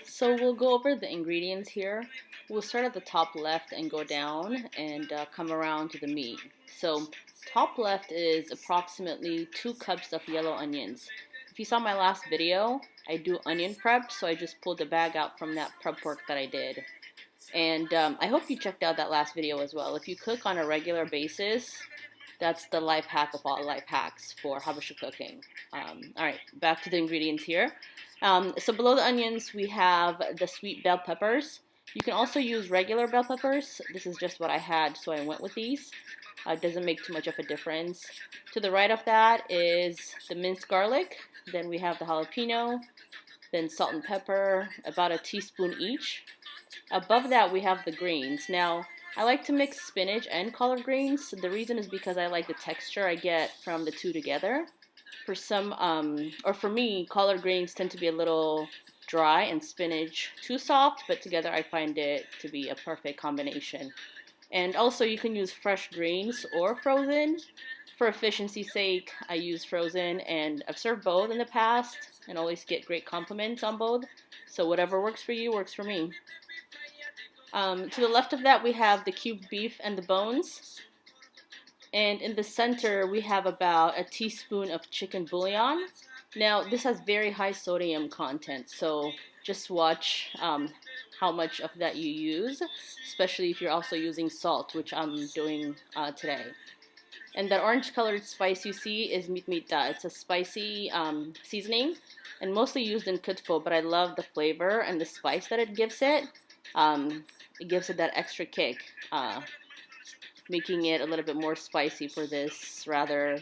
So we'll go over the ingredients here. We'll start at the top left and go down and come around to the meat. So top left is approximately 2 cups of yellow onions. If you saw my last video, I do onion prep, so I just pulled the bag out from that prep work that I did. And I hope you checked out that last video as well. If you cook on a regular basis, that's the life hack of all life hacks for Habesha cooking. Alright, back to the ingredients here. So below the onions, we have the sweet bell peppers. You can also use regular bell peppers. This is just what I had, so I went with these. It doesn't make too much of a difference. To the right of that is the minced garlic. Then we have the jalapeno, then salt and pepper, about a teaspoon each. Above that, we have the greens. Now, I like to mix spinach and collard greens. The reason is because I like the texture I get from the two together. For some, or for me, collard greens tend to be a little dry and spinach too soft, but together I find it to be a perfect combination. And also you can use fresh greens or frozen. For efficiency's sake, I use frozen, and I've served both in the past and always get great compliments on both. So whatever works for you works for me. To the left of that, we have the cubed beef and the bones. And in the center, we have about a teaspoon of chicken bouillon. Now, this has very high sodium content, so just watch how much of that you use, especially if you're also using salt, which I'm doing today. And that orange colored spice you see is meat. It's a spicy seasoning and mostly used in kutfo, but I love the flavor and the spice that it gives it. It gives it that extra kick, making it a little bit more spicy for this rather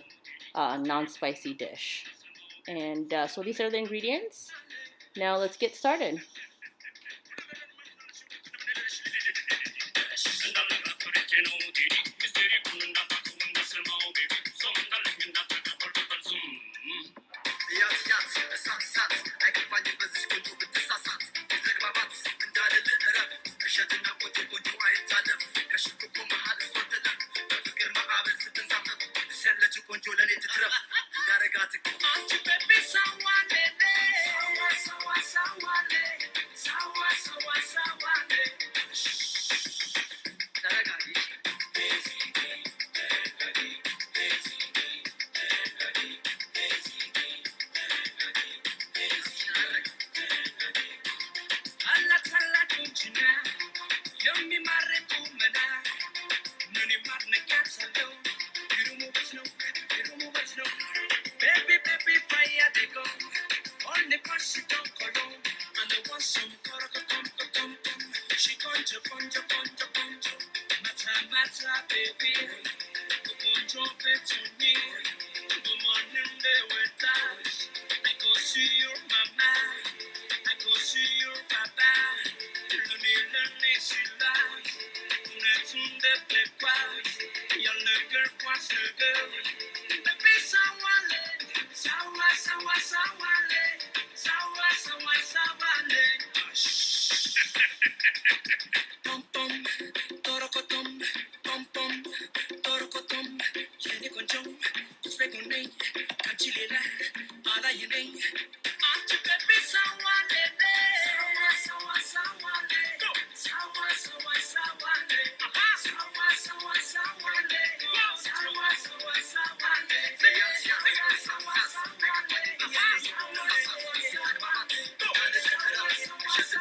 non-spicy dish. And so these are the ingredients. Now let's get started.